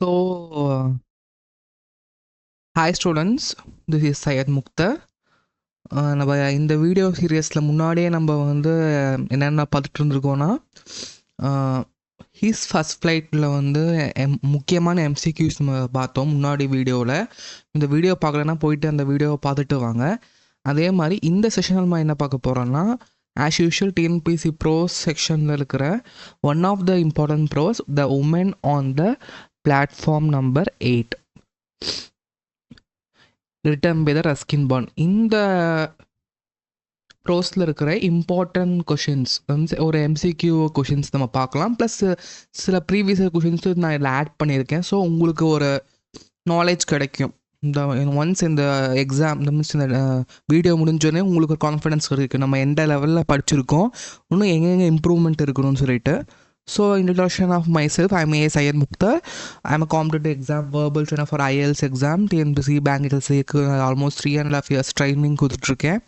So, hi students, this is Syed Mukhtar. நம்ம இந்த video சீரியஸில் முன்னாடியே நம்ம வந்து என்னென்ன பார்த்துட்டு இருந்திருக்கோன்னா ஹீஸ் ஃபஸ்ட் ஃப்ளைட்டில் வந்து முக்கியமான எம்சிக்யூஸ் நம்ம பார்த்தோம் முன்னாடி வீடியோவில். இந்த வீடியோ பார்க்கலன்னா போயிட்டு அந்த வீடியோவை பார்த்துட்டு வாங்க. அதே மாதிரி இந்த செஷனில் நம்ம என்ன பார்க்க போகிறோன்னா, ஆஸ் யூஷுவல் டிஎன்பிசி ப்ரோஸ் செக்ஷனில் இருக்கிற one of the important prose, the woman on the platform number 8 written by the Ruskin Bond. இந்த ப்ரோஸில் இருக்கிற இம்பார்ட்டன்ட் கொஷின்ஸ் ஒரு எம்சிக்யூ கொஷின்ஸ் நம்ம பார்க்கலாம். ப்ளஸ் சில ப்ரீவியஸ் கொஷின்ஸ் நான் இதில் ஆட் பண்ணியிருக்கேன். ஸோ உங்களுக்கு ஒரு நாலேஜ் கிடைக்கும். இந்த ஒன்ஸ் இந்த எக்ஸாம் இந்த மீன்ஸ் இந்த வீடியோ முடிஞ்சோடனே உங்களுக்கு ஒரு கான்ஃபிடன்ஸ் இருக்குது, நம்ம எந்த லெவலில் படிச்சிருக்கோம், இன்னும் எங்கெங்கே இம்ப்ரூவ்மெண்ட் இருக்கணும்னு சொல்லிட்டு. So, introduction of myself, I am A. Syed Mukhtar. I am a competitive exam verbal trainer for IELTS exam, TNPC Bank IELTS almost 3.5 years training கொடுத்துட்ருக்கேன்.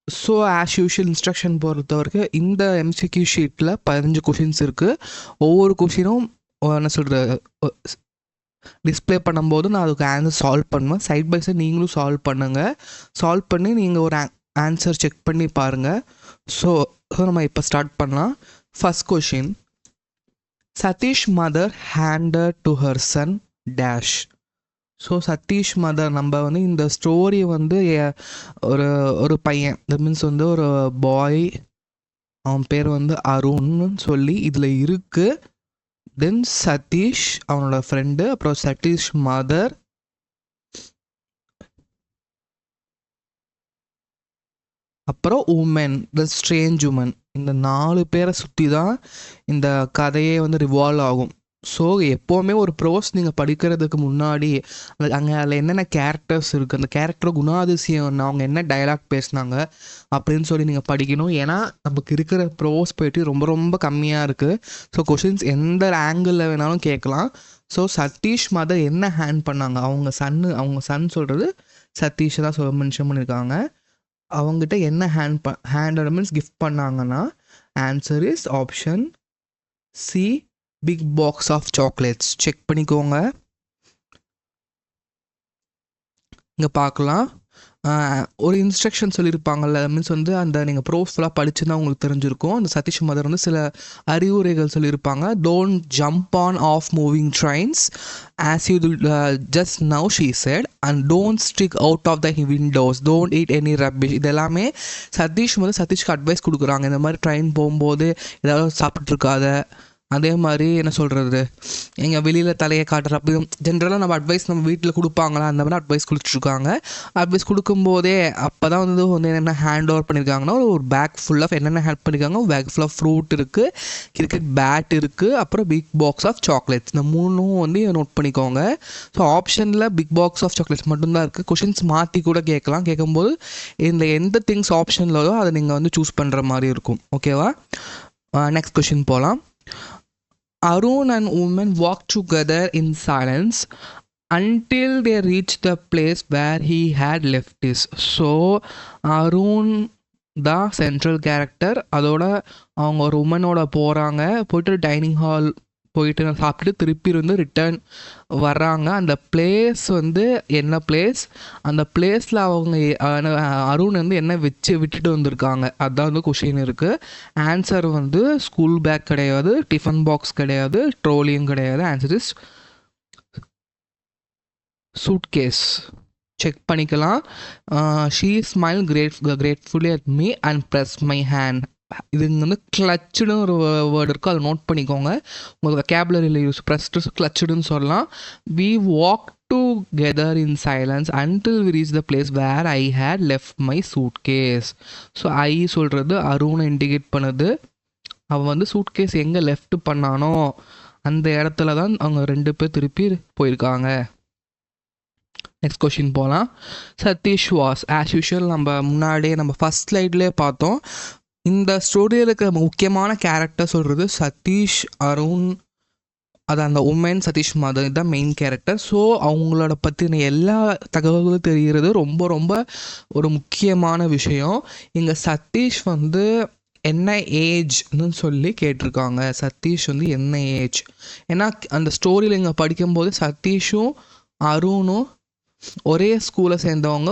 ஸோ ஆஸ் யூஷுவல் இன்ஸ்ட்ரக்ஷன் பொறுத்த வரைக்கும் இந்த எம்சிக்யூ ஷீட்டில் 15 questions இருக்குது. ஒவ்வொரு கொஷினும் என்ன சொல்கிறது display பண்ணும்போது நான் அதுக்கு ஆன்சர் சால்வ் பண்ணுவேன். சைட் பை சைட் நீங்களும் சால்வ் பண்ணுங்கள். சால்வ் பண்ணி நீங்கள் ஒரு ஆன்சர் செக் பண்ணி பாருங்கள். ஸோ நம்ம இப்போ ஸ்டார்ட் பண்ணலாம். First question, Satish mother handed to her son dash. So Satish mother நம்ம வந்து இந்த ஸ்டோரி வந்து ஒரு பையன், தட் மீன்ஸ் வந்து ஒரு பாய், அவன் பேர் வந்து அருண்னு சொல்லி இதில் இருக்குது. தென் சதீஷ் அவனோட ஃப்ரெண்டு, அப்புறம் சதீஷ் மதர், அப்புறம் உமன், த ஸ்ட்ரேஞ்ச் உமன். இந்த 4 பேரை சுற்றி தான் இந்த கதையே வந்து ரிவால்வ் ஆகும். ஸோ எப்போவுமே ஒரு ப்ரோஸ் நீங்கள் படிக்கிறதுக்கு முன்னாடி அங்கே அதில் என்னென்ன கேரக்டர்ஸ் இருக்குது, அந்த கேரக்டர் குணாதிசயம், அவங்க என்ன டைலாக் பேசினாங்க அப்படின்னு சொல்லி நீங்கள் படிக்கணும். ஏன்னா நமக்கு இருக்கிற ப்ரோஸ் போயிட்டு ரொம்ப ரொம்ப கம்மியாக இருக்குது. ஸோ கொஷின்ஸ் எந்த ஆங்கிளில் வேணாலும் கேட்கலாம். ஸோ சதீஷ் மதர் என்ன ஹேண்ட் பண்ணாங்க, அவங்க சன் சொல்கிறது சதீஷை தான் மென்ஷன் பண்ணியிருக்காங்க. அவங்ககிட்ட என்ன ஹேண்ட் மீன்ஸ் கிஃப்ட் பண்ணாங்கன்னா, answer is option C, big box of chocolates. Check பண்ணிக்கோங்க. இங்கே பார்க்கலாம், ஒரு இன்ஸ்ட்ரக்ஷன் சொல்லியிருப்பாங்கல்ல, மீன்ஸ் வந்து அந்த நீங்கள் ப்ரோஸ் ஃபுல்லாக படிச்சுன்னா உங்களுக்கு தெரிஞ்சிருக்கும். அந்த சதீஷ் மதர் வந்து சில அறிவுரைகள் சொல்லியிருப்பாங்க. Don't jump on off moving trains as you just now she said, and don't stick out of the windows, don't eat any rubbish. இதெல்லாமே சதீஷ்க்கு அட்வைஸ் கொடுக்குறாங்க. இந்த மாதிரி ட்ரெயின் போகும்போது ஏதாவது சாப்பிட்ருக்காத, அதே மாதிரி என்ன சொல்கிறது, எங்கள் வெளியில் தலையை காட்டுற, அப்படி ஜென்ரலாக நம்ம அட்வைஸ் நம்ம வீட்டில் கொடுப்பாங்களா, அந்த மாதிரி அட்வைஸ் கொடுத்துட்ருக்காங்க. அட்வைஸ் கொடுக்கும்போதே அப்போ தான் வந்து என்னென்ன ஹேண்ட் ஓவர் பண்ணியிருக்காங்கன்னா, ஒரு பேக் ஃபுல் ஆஃப் என்னென்ன ஹெல்ப் பண்ணியிருக்காங்க, பேக் ஃபுல் ஆஃப் ஃப்ரூட் இருக்குது, கிரிக்கெட் பேட் இருக்குது, அப்புறம் பிக் பாக்ஸ் ஆஃப் சாக்லேட்ஸ். இந்த 3ம் வந்து நோட் பண்ணிக்கோங்க. ஸோ ஆப்ஷனில் பிக் பாக்ஸ் ஆஃப் சாக்லேட்ஸ் மட்டும்தான் இருக்குது. கொஷின்ஸ் மாற்றி கூட கேட்கும்போது இந்த எந்த திங்ஸ் ஆப்ஷன்லோ அதை நீங்கள் வந்து சூஸ் பண்ணுற மாதிரி இருக்கும். ஓகேவா? நெக்ஸ்ட் கொஷின் போகலாம். Arun and woman walked together in silence until they reached the place where he had left his. So Arun the central character. அதோட அவங்க ஒரு உமனோட போகிறாங்க, போயிட்டு டைனிங் ஹால் போயிட்டு சாப்பிட்டுட்டு திருப்பி வந்து ரிட்டர்ன் வர்றாங்க. அந்த பிளேஸ் வந்து என்ன பிளேஸ், அந்த பிளேஸில் அவங்க அருண் வந்து என்ன விட்டுட்டு வந்திருக்காங்க, அதுதான் வந்து கொஷின் இருக்குது. ஆன்சர் வந்து ஸ்கூல் பேக் கிடையாது, டிஃபன் பாக்ஸ் கிடையாது, ட்ரோலியும் கிடையாது. Answer is suitcase. செக் பண்ணிக்கலாம். She smile gratefully at me and press my hand. இது வந்து கிளச்சுன்னு ஒரு வேர்டு இருக்கும், அதை நோட் பண்ணிக்கோங்க. உங்களுக்கு வெக்காபுலரியில் யூஸ் ப்ரெஸ்டு கிளச்சுடுன்னு சொல்லலாம். We walk together in silence until we reach the place where I had left my suitcase. So I சொல்கிறது அருணை இண்டிகேட் பண்ணுது. அவன் வந்து சூட்கேஸ் எங்கே லெஃப்ட் பண்ணானோ அந்த இடத்துல தான் அவங்க 2 பேர் திருப்பி போயிருக்காங்க. நெக்ஸ்ட் கொஷின் போகலாம். சதீஷ் வாஸ் ஆஸ் யூஷுவல் நம்ம ஃபஸ்ட் ஸ்லைட்லேயே பார்த்தோம். இந்த ஸ்டோரியில் இருக்கிற முக்கியமான கேரக்டர் சொல்கிறது சதீஷ், அருண், அது அந்த உமன் சதீஷ் மதர், இதுதான் மெயின் கேரக்டர். ஸோ அவங்களோட பற்றின எல்லா தகவல்களும் தெரிகிறது ரொம்ப ரொம்ப ஒரு முக்கியமான விஷயம். இங்கே சதீஷ் வந்து என்ன ஏஜ்னு சொல்லி கேட்டிருக்காங்க. சதீஷ் வந்து என்ன ஏஜ்? ஏன்னா அந்த ஸ்டோரியில் இங்கே படிக்கும்போது சதீஷும் அருணும் ஒரே ஸ்கூலை சேர்ந்தவங்க,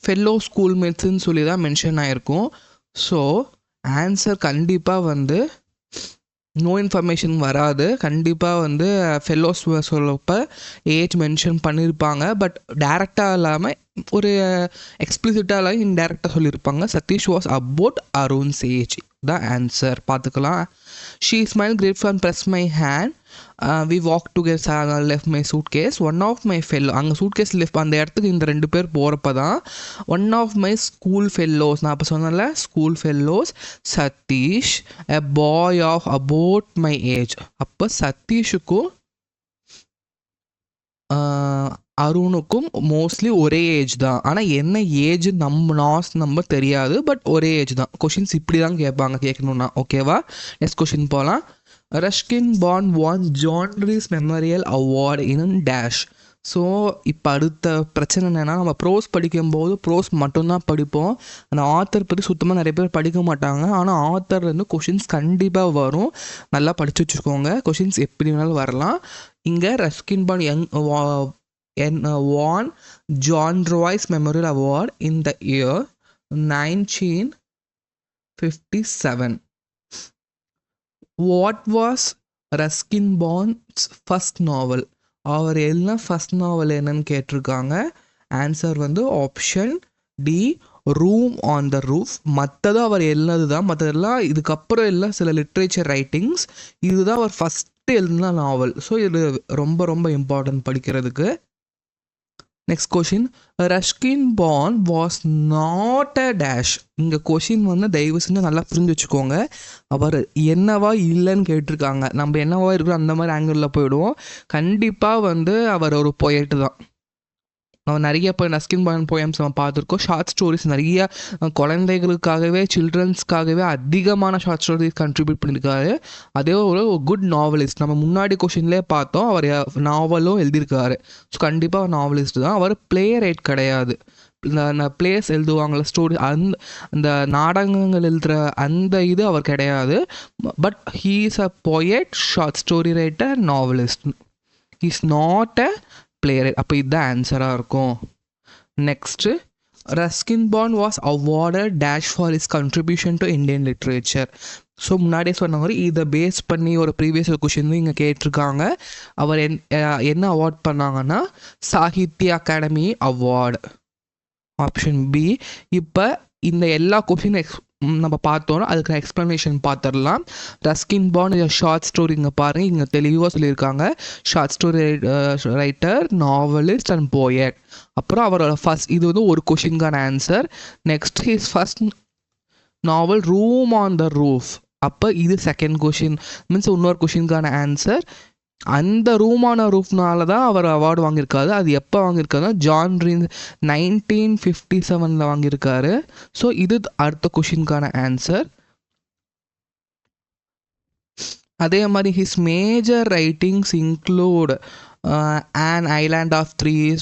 ஃபெல்லோ ஸ்கூல்மேட்ஸ்ன்னு சொல்லி தான் மென்ஷன் ஆகிருக்கும். ஸோ ஆன்சர் கண்டிப்பாக வந்து நோ இன்ஃபர்மேஷன் வராது. கண்டிப்பாக வந்து ஃபெல்லோஸ் சொல்லப்போ ஏஜ் மென்ஷன் பண்ணியிருப்பாங்க. பட் டேரெக்டாக இல்லாமல் ஒரு எக்ஸ்பிளிசிட்டாக இல்லாமல் இன்டேரக்டாக சொல்லியிருப்பாங்க. Satish was about Arun's age தான் ஆன்சர். பார்த்துக்கலாம். She smile grateful and press my hand. We walk together left my suitcase. One of my fellow, அங்கே சூட் கேஸ் லெஃப்ட் அந்த இடத்துக்கு இந்த 2 பேர் போகிறப்ப தான் one of my school fellows, நான் அப்போ சொன்னேன்ல school fellows Satish a boy of about my age. அப்போ சதீஷுக்கும் அருணுக்கும் மோஸ்ட்லி ஒரே ஏஜ் தான். ஆனால் என்ன ஏஜ் நம்ம தெரியாது. பட் ஒரே ஏஜ் தான். கொஷின்ஸ் இப்படி தான் கேட்கணுன்னா. ஓகேவா? நெக்ஸ்ட் கொஷின் போகலாம். Ruskin Bond won John Rhys memorial award in dash. So இப்போ அடுத்த பிரச்சனை என்னென்னா, நம்ம ப்ரோஸ் படிக்கும்போது ப்ரோஸ் மட்டும்தான் படிப்போம். அந்த ஆத்தர் பற்றி சுத்தமாக நிறைய பேர் படிக்க மாட்டாங்க. ஆனால் ஆத்தர்லேருந்து கொஷின்ஸ் கண்டிப்பாக வரும். நல்லா படித்து வச்சுக்கோங்க. கொஷின்ஸ் எப்படி வேணாலும் வரலாம். இங்கே Ruskin bond won John Royce Memorial Award in the year 1957. What was Ruskin Bond's first novel? அவர் எல்லாம் ஃபர்ஸ்ட் நாவல் என்னன்னு கேட்டிருக்காங்க. ஆன்சர் வந்து option D, room on the roof. மற்றது அவர் எழுதுனது தான். மற்றதெல்லாம் இதுக்கப்புறம் எல்லாம் சில லிட்ரேச்சர் ரைட்டிங்ஸ். இதுதான் அவர் ஃபஸ்ட்டு எழுதின நாவல். ஸோ இது ரொம்ப ரொம்ப இம்பார்ட்டன்ட் படிக்கிறதுக்கு. Next question. Ruskin bond was not a dash. இங்கே கொஷின் வந்து தயவு செஞ்சு நல்லா புரிஞ்சு வச்சுக்கோங்க. அவர் என்னவா இல்லைன்னு கேட்டிருக்காங்க. நம்ம என்னவா இருக்கிறோம் அந்த மாதிரி ஆங்கிளில் போயிடுவோம். கண்டிப்பாக வந்து அவர் ஒரு பொயட்டு தான். நம்ம நிறைய இப்போ ரஸ்கின் பாண்ட் போயம்ஸ் நம்ம பார்த்துருக்கோம். ஷார்ட் ஸ்டோரிஸ் நிறைய குழந்தைகளுக்காகவே, சில்ட்ரன்ஸ்க்காகவே அதிகமான ஷார்ட் ஸ்டோரிஸ் கண்ட்ரிபியூட் பண்ணியிருக்காரு. அதே ஒரு குட் நாவலிஸ்ட். நம்ம முன்னாடி கொஷின்லேயே பார்த்தோம் அவர் நாவலும் எழுதியிருக்காரு. ஸோ கண்டிப்பாக நாவலிஸ்ட் தான். அவர் பிளே ரைட் கிடையாது. இந்த பிளேஸ் எழுதுவாங்கள ஸ்டோரி, அந்த நாடகங்கள் எழுதுகிற அந்த இது அவர் கிடையாது. But he is a poet, short story writer, novelist. He is not a player. அப்போ இதுதான் ஆன்சராக இருக்கும். Next, Ruskin bond was awarded dash for is contribution to Indian literature. So முன்னாடியே சொன்ன மாதிரி இதை பேஸ் பண்ணி ஒரு ப்ரீவியஸ் கொஷின் இங்கே கேட்டிருக்காங்க. அவர் என்ன அவார்ட் பண்ணாங்கன்னா Sahitya Akademi award. Option B. இப்போ இந்த எல்லா கொஷின் நம்ம பார்த்தோன்னா அதுக்கு எக்ஸ்ப்ளனேஷன் பார்த்துடலாம். ரஸ்கின் பாண்ட் ஷார்ட் ஸ்டோரி இங்கே பாருங்கள், இங்கே தெளிவாக சொல்லியிருக்காங்க. Short story writer, novelist and poet. அப்புறம் அவரோட ஃபர்ஸ்ட், இது வந்து ஒரு கொஷினுக்கான answer. Next his first novel room on the roof. அப்போ இது செகண்ட் கொஷின், மீன்ஸ் இன்னொரு கொஷினுக்கான ஆன்சர். அந்த ரூமான ரூஃப்னால தான் அவர் அவார்டு வாங்கியிருக்காரு. அது எப்போ வாங்கியிருக்காருன்னா ஜான் ரீஸ் 1957 வாங்கியிருக்காரு. ஸோ இது அடுத்த கொஷினுக்கான ஆன்சர். அதே மாதிரி his major writings include An Island of Trees,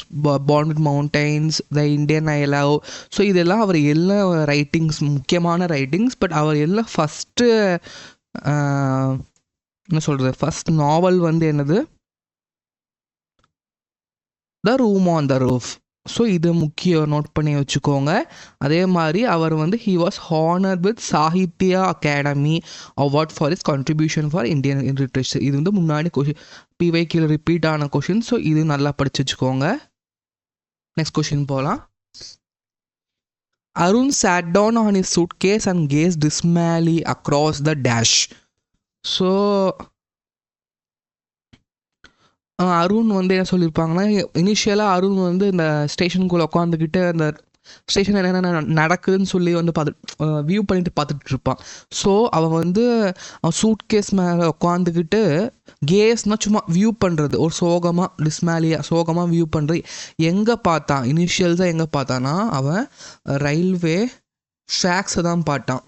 Born with Mountains, The Indian I Love. So இதெல்லாம் அவர் எல்லா ரைட்டிங்ஸ், முக்கியமான ரைட்டிங்ஸ். பட் அவர் எல்லாம் ஃபஸ்ட்டு என்ன சொல்கிறது, ஃபஸ்ட் நாவல் வந்து என்னது, the room on the roof. So இது முக்கியம், நோட் பண்ணி வச்சுக்கோங்க. அதே மாதிரி அவர் வந்து he was honoured with Sahitya academy award for is contribution for Indian literature. இது வந்து முன்னாடி கொஷின் பிவைக்கில் ரிப்பீட் ஆன கொஷின். ஸோ இது நல்லா படிச்சு வச்சுக்கோங்க. நெக்ஸ்ட் கொஷின் போகலாம். Arun sat down on his suitcase and gazed dismally across the dash. So Arun வந்து என்ன சொல்லியிருப்பாங்கன்னா, இனிஷியலாக அருண் வந்து இந்த ஸ்டேஷனுக்குள்ளே உட்காந்துக்கிட்டு அந்த ஸ்டேஷன் என்னென்ன நடக்குதுன்னு சொல்லி வந்து வியூ பண்ணிட்டு பார்த்துட்டு இருப்பான். ஸோ அவன் வந்து சூட் கேஸ் மேலே உட்காந்துக்கிட்டு கேஸ்னால் சும்மா வியூ பண்ணுறது, ஒரு சோகமாக வியூ பண்ணுறது. எங்கே பார்த்தான் இனிஷியல்ஸாக, எங்கே பார்த்தான்னா அவன் ரயில்வே ட்ராக்ஸை தான் பார்த்தான்.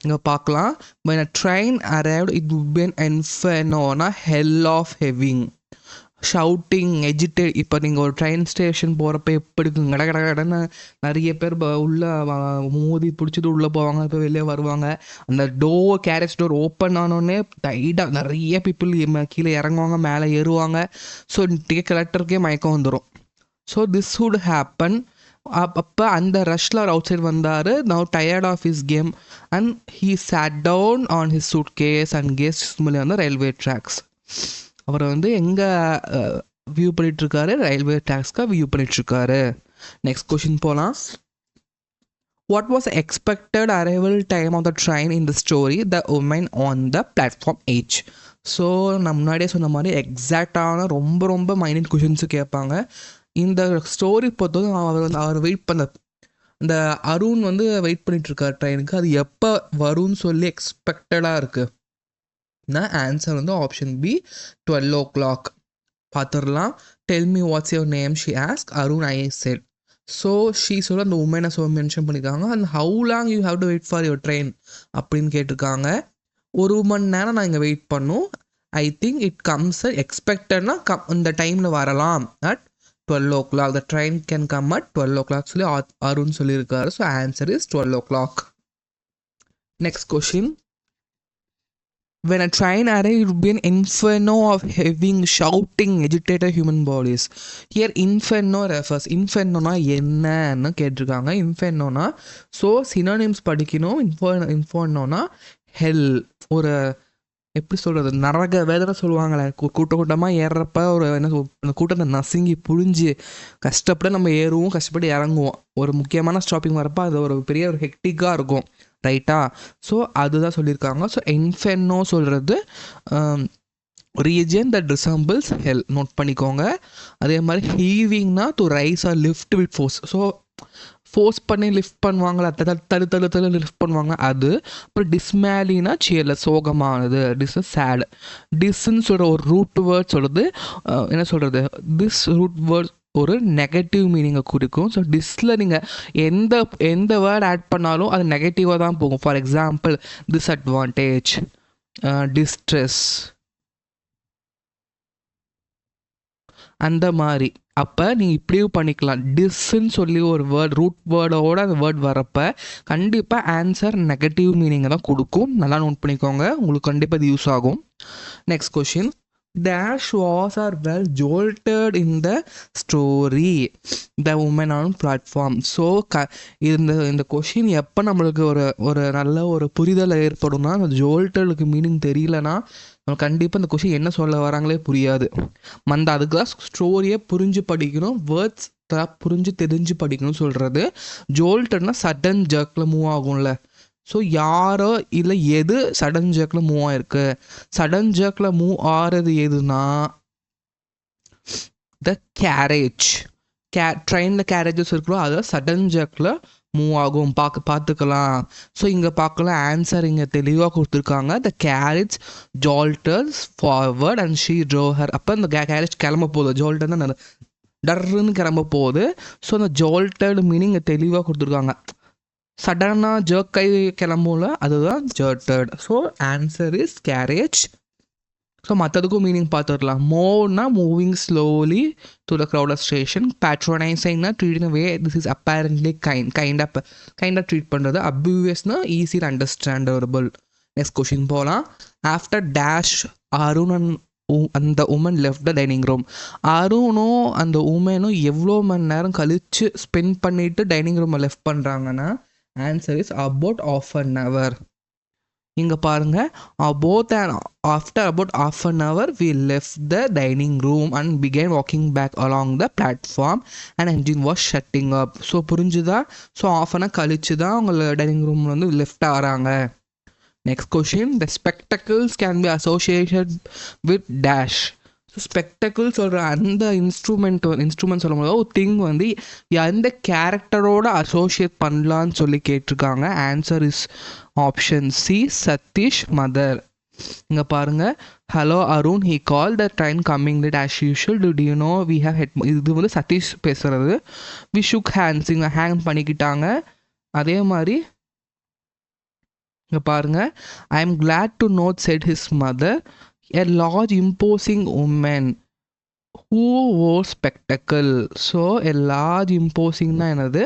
இங்கே பார்க்கலாம். when a train arrived it would be an inferno, hell of heaving. Shouting எஜிடேட். இப்போ நீங்கள் ஒரு ட்ரெயின் ஸ்டேஷன் போகிறப்ப எப்படி இருக்கும், கட கட கடன்னு நிறைய பேர் உள்ளே மோதி பிடிச்சிட்டு உள்ளே போவாங்க, இப்போ வெளியே வருவாங்க. அந்த கேரேஜ் டோர் ஓப்பன் ஆனோடனே டைட்டாக நிறைய பீப்புள் கீழே இறங்குவாங்க, மேலே ஏறுவாங்க. ஸோ டிக்கெட் கலெக்டருக்கே மயக்கம் வந்துடும். So this would happen. அப்போ அந்த ரஷ்ல அவர் அவுட் சைட் வந்தார். Now tired of his game and he sat down on his suitcase and gazed மூலியம் வந்து ரயில்வே ட்ராக்ஸ். அவர் வந்து எங்கே வியூ பண்ணிகிட்ருக்காரு, ரயில்வே ட்ராக்ஸ்க்காக வியூ பண்ணிகிட்ருக்காரு. நெக்ஸ்ட் கொஷின் போகலாம். What was the expected arrival time of the train in the story, the woman on the platform H? So நான் முன்னாடியே சொன்ன மாதிரி எக்ஸாக்டான ரொம்ப ரொம்ப மைனட் கொஷின்ஸு கேட்பாங்க. இந்த ஸ்டோரி பொறுத்தவரை அவர் வெயிட் பண்ண இந்த அருண் வந்து வெயிட் பண்ணிகிட்ருக்கார் ட்ரெயினுக்கு. அது எப்போ வரும்னு சொல்லி எக்ஸ்பெக்டடாக இருக்குன்னா ஆன்சர் வந்து ஆப்ஷன் பி 12 o'clock. பார்த்துடலாம். Tell me what's your name she ask. Arun I said. So she சொல்ல அந்த உமனை மென்ஷன் பண்ணியிருக்காங்க. And how long you have to wait for your train அப்படின்னு கேட்டிருக்காங்க. 1 மணி நேரம் நான் இங்கே வெயிட் பண்ணும். ஐ திங்க் இட் கம்ஸ் எக்ஸ்பெக்டட்னா இந்த டைமில் வரலாம் at 12 o'clock. The train can come at 12 o'clock சொல்லி அருண் சொல்லியிருக்காரு. So answer is 12 o'clock. Next question. When a train arrives, it would be an inferno of having, shouting, agitated human bodies. Here, inferno refers. Inferno-na என்னன்னு கேட்டிருக்காங்க. Inferno-na so synonyms படிக்கணும். Inferno-na ஹெல், ஒரு எப்படி சொல்கிறது, நரக வேதனை சொல்லுவாங்களே. கூட்டமாக ஏறுறப்ப ஒரு அந்த கூட்டத்தை நசுங்கி புழிஞ்சு கஷ்டப்பட்டு நம்ம ஏறுவோம், கஷ்டப்பட்டு இறங்குவோம். ஒரு முக்கியமான ஸ்டாப்பிங் வரப்போ அது ஒரு பெரிய ஒரு ஹெக்டிக்காக இருக்கும், ரைட்டா? ஸோ அதுதான் சொல்லியிருக்காங்க. ஸோ இன்ஃபெர்னோ சொல்கிறது region that resembles hell, note பண்ணிக்கோங்க. அதே மாதிரி ஹீவிங்னா to rise or lift with force. So force பண்ணி லிஃப்ட் பண்ணுவாங்களா, தடு லிஃப்ட் பண்ணுவாங்க அது. அப்புறம் டிஸ்மேலினா சேல, சோகமானது. டிஸ் சேட். டிஸ்ன்னு சொல்கிற ஒரு ரூட் வேர்ட் சொல்கிறது என்ன சொல்கிறது, திஸ் ரூட் வேர்ட் ஒரு நெகட்டிவ் மீனிங்கை குறிக்கும். ஸோ டிஸ்ஸில் நீங்கள் எந்த வேர்ட் ஆட் பண்ணாலும் அது நெகட்டிவாக தான் போகும். ஃபார் எக்ஸாம்பிள் டிஸ்அட்வான்டேஜ், டிஸ்ட்ரெஸ், அந்த மாதிரி. அப்போ நீங்கள் இப்படியும் பண்ணிக்கலாம். டிஸ்ன்னு சொல்லி ஒரு வேர்ட் ரூட் வேர்டோட அந்த வேர்ட் வரப்போ கண்டிப்பாக ஆன்சர் நெகட்டிவ் மீனிங்கை தான் கொடுக்கும். நல்லா நோட் பண்ணிக்கோங்க, உங்களுக்கு கண்டிப்பாக இது யூஸ் ஆகும். Next question. Dash was or well jolted in the story, the woman on platform. So இந்த கொஷின் எப்போ நம்மளுக்கு ஒரு நல்ல ஒரு புரிதல் ஏற்படும்னா, அந்த ஜோல்டலுக்கு மீனிங் தெரியலனா நம்ம கண்டிப்பாக இந்த கொஷின் என்ன சொல்ல வராங்களே புரியாது. அதுக்கு தான் ஸ்டோரியை புரிஞ்சு படிக்கணும், வேர்ட்ஸ் புரிஞ்சு தெரிஞ்சு படிக்கணும்னு சொல்கிறது. ஜோல்டட்னா சடன் ஜர்க்கில் மூவ் ஆகும்ல. ஸோ யாரோ இல்லை எது சடன் ஜர்க்கில் மூவ் ஆகிருக்கு, சடன் ஜர்க்கில் மூவ் ஆகிறது எதுனா த கேரேஜ். ட்ரெயினில் கேரேஜஸ் இருக்கிறோம், அதாவது சடன் ஜர்க்கில் மூவ் ஆகும். பார்த்துக்கலாம். ஸோ இங்கே பார்க்கலாம், ஆன்சர் இங்கே தெளிவாக கொடுத்துருக்காங்க. த கேரேஜ் ஜால்டர்ஸ் ஃபார்வர்ட் அண்ட் ஷீ ட்ரோஹர். அப்போ இந்த கேரேஜ் கிளம்ப போகுது, ஜால்டர்னா டர்ன்னு கிளம்ப போகுது. ஸோ அந்த ஜால்டர்டு மீனிங் இங்கே தெளிவாக கொடுத்துருக்காங்க. சடனாக ஜர்க் கை கிளம்பும்ல, அதுதான் jerked. So answer is carriage. So மற்றதுக்கும் மீனிங் பார்த்துடலாம். மூவ்னா moving slowly to the crowded station. பேட்ரோனைசிங்னா treat way this is apparently கைண்டாக ட்ரீட் பண்ணுறது. அப்யூவியஸ்னா ஈஸி அண்டர்ஸ்டாண்டபிள். நெக்ஸ்ட் கொஷின் போகலாம். ஆஃப்டர் டேஷ் அருண் அண்ட் அந்த woman left the dining room. அருணும் அந்த உமனும் எவ்வளோ மணி நேரம் கழித்து ஸ்பெண்ட் பண்ணிவிட்டு டைனிங் ரூமை லெஃப்ட் பண்ணுறாங்கன்னா answer is about half an hour. இங்கே பாருங்கள், after about half an hour we left the dining room and began walking back along the platform and engine was shutting up. So புரிஞ்சுதா? So of an hour கழிச்சு தான் அவங்க dining ரூமில் வந்து left ஆகிறாங்க. Next question. The spectacles can be associated with dash. So spectacle சொல்கிற அந்த instrument சொல்லும் போது ஒரு திங் வந்து எந்த கேரக்டரோட அசோசியேட் பண்ணலான்னு சொல்லி கேட்டிருக்காங்க. Answer is option C, Satish mother. இங்கே பாருங்கள், hello Arun, he call the train coming late as usual, to you know we have head. இது வந்து சதீஷ் பேசுகிறது. வி ஷுக் ஹேண்ட்ஸ், இங்கே ஹேங் பண்ணிக்கிட்டாங்க. அதே மாதிரி இங்கே பாருங்கள், I am glad to not set his mother. A large imposing woman who wore spectacle. So a large imposingனா என்னது,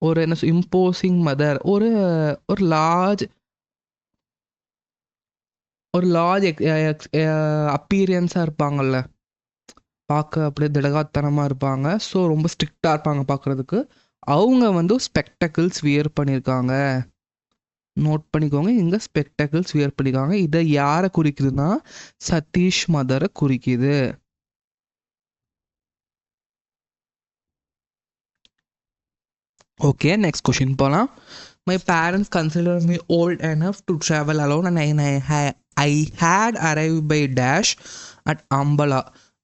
ஒரு என்ன இம்போசிங் மதர், ஒரு ஒரு லார்ஜ் அப்பீரியன்ஸாக இருப்பாங்கல்ல, பார்க்க அப்படியே திடகாத்தனமாக இருப்பாங்க. ஸோ ரொம்ப ஸ்ட்ரிக்டாக இருப்பாங்க பார்க்குறதுக்கு. அவங்க வந்து ஸ்பெக்டக்கிள்ஸ் வியர் பண்ணியிருக்காங்க. நோட் பண்ணிக்கோங்க, இங்கே ஸ்பெக்டக்கிள்ஸ் வியர் பண்ணியிருக்காங்க. இதை யாரை குறிக்குதுன்னா சதீஷ் மதரை குறிக்குது. ஓகே, நெக்ஸ்ட் கொஷின் போகலாம். My parents consider me old enough to travel alone and I had arrived by dash at Ambala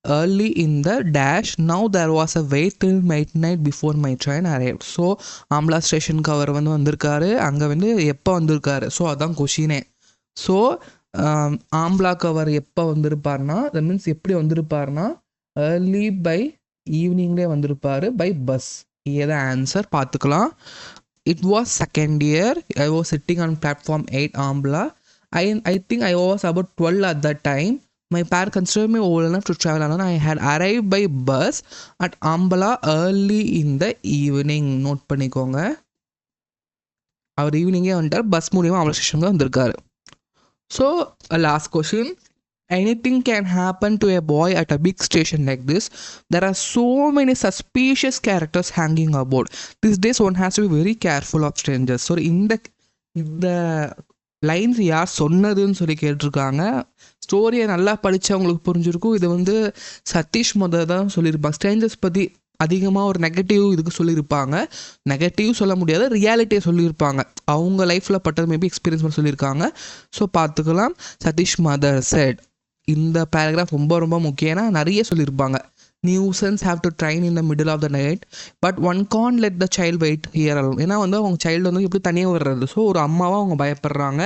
early in the dash. Now there was a wait till midnight before my train arrived. So Ambala ஸ்டேஷனுக்கு அவர் வந்து வந்திருக்காரு. அங்கே வந்து எப்போ வந்திருக்காரு, so அதான் கொஷினே. So ஆம்பலாக்கு அவர் எப்போ வந்திருப்பார்னா, தட் மீன்ஸ் எப்படி வந்திருப்பார்னா ஏர்லி பை ஈவினிங்லேயே வந்திருப்பார் பை பஸ். இதுதான் ஆன்சர். பார்த்துக்கலாம். It was second year. I was sitting on platform 8 Ambala. I think I was about 12 at that time. My parents considered me old enough to travel alone. I had arrived by bus at Ambala early in the evening. நோட் பண்ணிக்கோங்க, அவர் ஈவினிங்கே வந்துட்டார், bus மூலியமாக அம்பலா ஸ்டேஷனுக்கு வந்திருக்காரு. So last question. Anything can happen to a boy at a big station like this. There are so many suspicious characters hanging about. These days one has to be very careful of strangers. So இந்த lines யார் சொன்னதுன்னு சொல்லி கேட்டிருக்காங்க. ஸ்டோரியை நல்லா படித்தவங்களுக்கு புரிஞ்சிருக்கும். இது வந்து Satish mother தான் சொல்லியிருப்பாங்க. ஸ்ட்ரேஞ்சர்ஸ் பற்றி அதிகமாக ஒரு நெகட்டிவ் இதுக்கு சொல்லியிருப்பாங்க. நெகட்டிவ் சொல்ல முடியாது, ரியாலிட்டியை சொல்லியிருப்பாங்க. அவங்க லைஃப்பில் பட்டது மேபி எக்ஸ்பீரியன்ஸ் பண்ணி சொல்லியிருக்காங்க. ஸோ பார்த்துக்கலாம். Satish mother said. இந்த பேராகிராஃப் ரொம்ப ரொம்ப முக்கியம்னா நிறைய சொல்லியிருப்பாங்க. Nuisance have to train in the middle of the night but one can't let the child wait here alone. ஏன்னா வந்து அவங்க சைல்டு வந்து எப்படி தனியாக வர்றது. ஸோ ஒரு அம்மாவாக அவங்க பயப்படுறாங்க.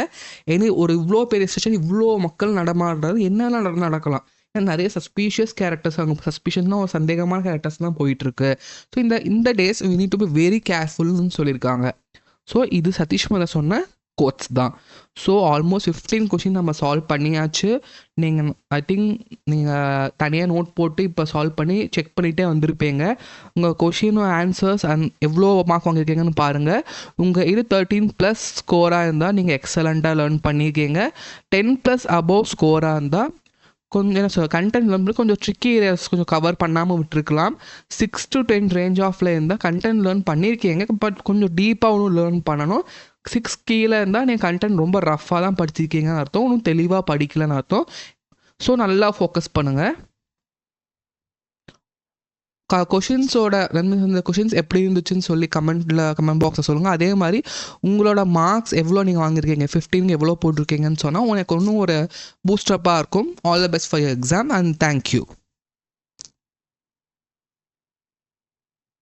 ஏன்னா ஒரு இவ்வளோ பெரிய ஸ்டேஷன், இவ்வளோ மக்கள் நடமாடுறது, என்னெல்லாம் நடக்கலாம். ஏன்னா நிறைய சஸ்பீஷியஸ் கேரக்டர்ஸ், அவங்க சஸ்பீஷியஸ்னால் ஒரு சந்தேகமான கேரக்டர்ஸ் தான் போயிட்டுருக்கு. ஸோ இந்த days we need to be very கேர்ஃபுல்னு சொல்லியிருக்காங்க. ஸோ இது சதீஷ் மதர் சொன்ன கோட்ஸ் தான். ஸோ ஆல்மோஸ்ட் 15 கொஷின் நம்ம சால்வ் பண்ணியாச்சு. நீங்கள் ஐ திங்க் நீங்கள் தனியாக நோட் போட்டு இப்போ சால்வ் பண்ணி செக் பண்ணிகிட்டே வந்திருப்பீங்க. உங்கள் கொஷினும் ஆன்சர்ஸ் எவ்வளோ மார்க் வாங்கியிருக்கீங்கன்னு பாருங்கள். உங்கள் இது 13+ ஸ்கோராக இருந்தால் நீங்கள் எக்ஸலண்ட்டாக லேர்ன் பண்ணியிருக்கீங்க. 10+ அபோவ் ஸ்கோராக இருந்தால் கொஞ்சம் என்ன சொல்ல, கண்டென்ட் வந்து கொஞ்சம் ட்ரிக்கி ஏரியாஸ் கொஞ்சம் கவர் பண்ணாமல் விட்டுருக்கலாம். 6 to 10 ரேஞ்ச் ஆஃபில் இருந்தால் கண்டென்ட் லேர்ன் பண்ணியிருக்கீங்க. பட் கொஞ்சம் டீப்பாக ஒன்றும் லேர்ன் பண்ணணும். 6 கீழே இருந்தால் நீங்கள் கண்டென்ட் ரொம்ப ரஃப்பாக தான் படிச்சிருக்கீங்கன்னு அர்த்தம், ஒன்றும் தெளிவாக படிக்கலன்னு அர்த்தம். ஸோ நல்லா ஃபோக்கஸ் பண்ணுங்கள். கொஷின்ஸோட இந்த கொஷின்ஸ் எப்படி இருந்துச்சுன்னு சொல்லி கமெண்ட் பாக்ஸில் சொல்லுங்கள். அதே மாதிரி உங்களோட மார்க்ஸ் எவ்வளோ நீங்கள் வாங்கியிருக்கீங்க, 15 எவ்வளோ போட்டிருக்கீங்கன்னு சொன்னால் உனக்கு இன்னும் ஒரு பூஸ்டப்பாக இருக்கும். All the best for your exam and thank you.